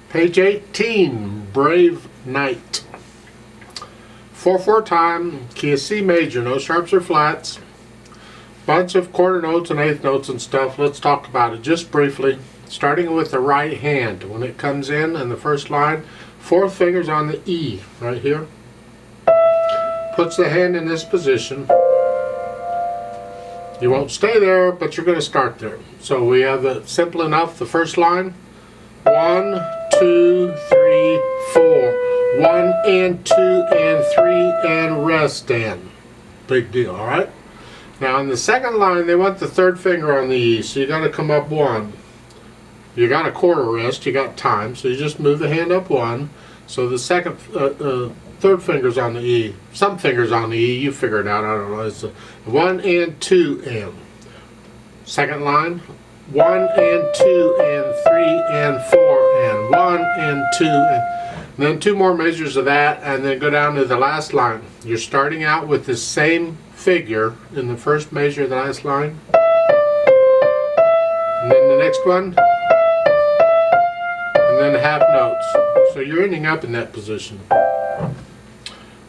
Page 18, Brave Knight. 4/4 time, key of C major, no sharps or flats. Bunch of quarter notes and eighth notes and stuff. Let's talk about it just briefly. Starting with the right hand. When it comes in the first line, fourth finger's on the E, right here. Puts the hand in this position. You won't stay there, but you're going to start there. So we have it simple enough. The first line, 1, 2, 3, 4. 1 and 2 and 3 and rest and. Big deal, alright? Now in the second line, they want the third finger on the E, so you got to come up 1. You got a quarter rest, you got time, so you just move the hand up 1. So the second, third finger's on the E. Some fingers on the E, you figure it out, I don't know. It's 1 and 2 and. Second line, 1 and 2 and 3 and 4 and 1 and 2 and then 2 more measures of that, and then go down to the last line. You're starting out with the same figure in the first measure of the last line, and then the next one, and then half notes. So you're ending up in that position.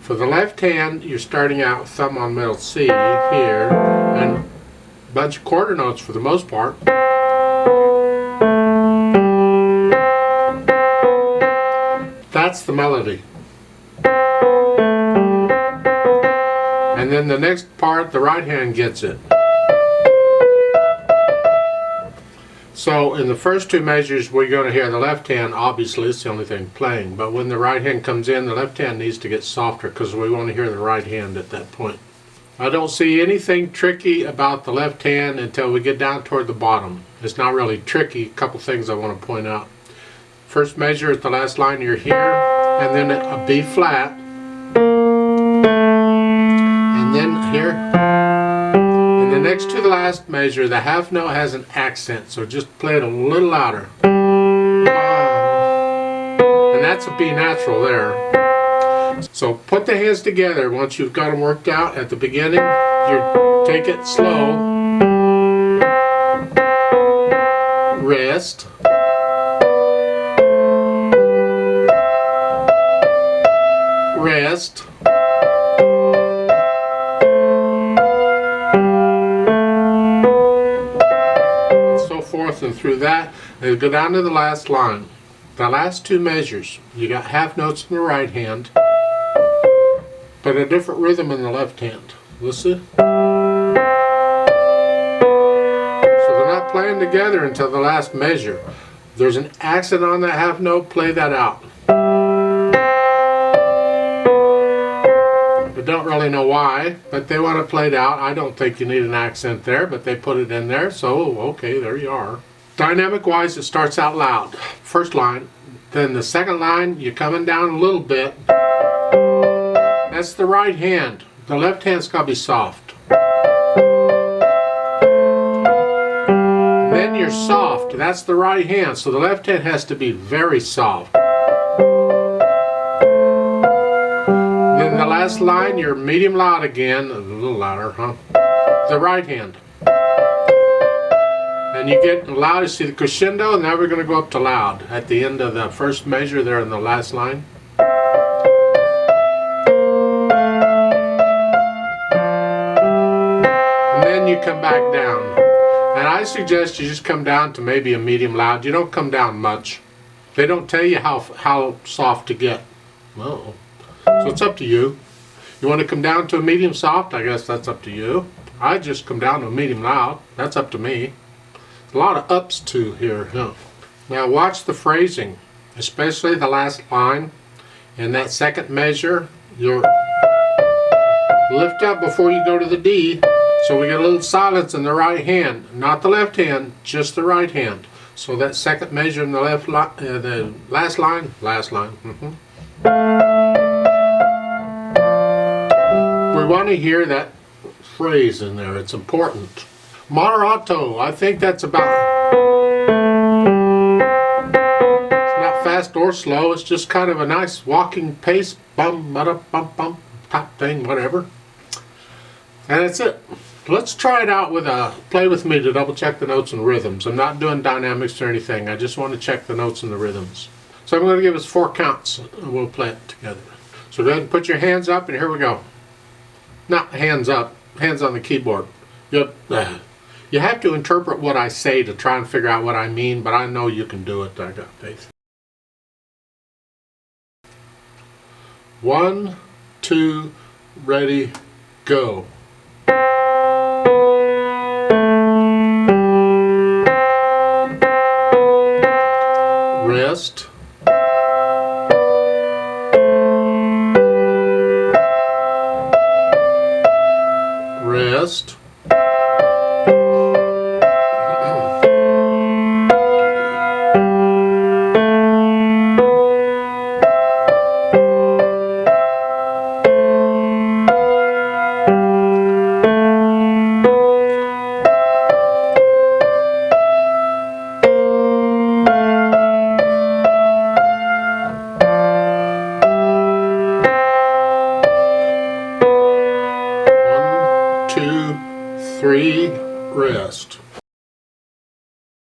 For the left hand, you're starting out with thumb on middle C here, and a bunch of quarter notes for the most part. That's the melody. And then the next part, the right hand gets it. So in the first 2 measures, we're going to hear the left hand. Obviously, it's the only thing playing. But when the right hand comes in, the left hand needs to get softer because we want to hear the right hand at that point. I don't see anything tricky about the left hand until we get down toward the bottom. It's not really tricky. A couple things I want to point out. First measure at the last line, you're here, and then a B flat, and then here, and the next to the last measure, the half note has an accent, so just play it a little louder. And that's a B natural there. So put the hands together once you've got them worked out at the beginning. You take it slow, rest. Rest, and so forth and through that, and go down to the last line. The last 2 measures, you got half notes in the right hand, but a different rhythm in the left hand. Listen. So they're not playing together until the last measure. There's an accent on that half note, play that out. I don't really know why, but they want it played out. I don't think you need an accent there, but they put it in there, so okay, there you are. Dynamic wise, it starts out loud. First line, then the second line, you're coming down a little bit. That's the right hand. The left hand's got to be soft. And then you're soft. That's the right hand, so the left hand has to be very soft. The last line, you're medium loud again, a little louder, huh? The right hand. And you get loud, you see the crescendo, and now we're going to go up to loud at the end of the first measure there in the last line. And then you come back down. And I suggest you just come down to maybe a medium loud. You don't come down much. They don't tell you how soft to get. Oh. So it's up to you. You want to come down to a medium soft? I guess that's up to you. I just come down to a medium loud. That's up to me. A lot of ups too here. Huh? Now watch the phrasing, especially the last line. In that second measure, you'll lift up before you go to the D. So we get a little silence in the right hand. Not the left hand, just the right hand. So that second measure in the left line, the last line. We want to hear that phrase in there. It's important. Moderato, I think that's about. It's not fast or slow. It's just kind of a nice walking pace. Bum, bum, bum, bum, top thing, whatever. And that's it. Let's try it out with a play with me to double check the notes and rhythms. I'm not doing dynamics or anything. I just want to check the notes and the rhythms. So I'm going to give us 4 counts and we'll play it together. So go ahead and put your hands up and here we go. Not hands up, hands on the keyboard. You have to interpret what I say to try and figure out what I mean, but I know you can do it. I got faith. 1, 2, ready, go. Wrist. Wrist. Two, three, rest.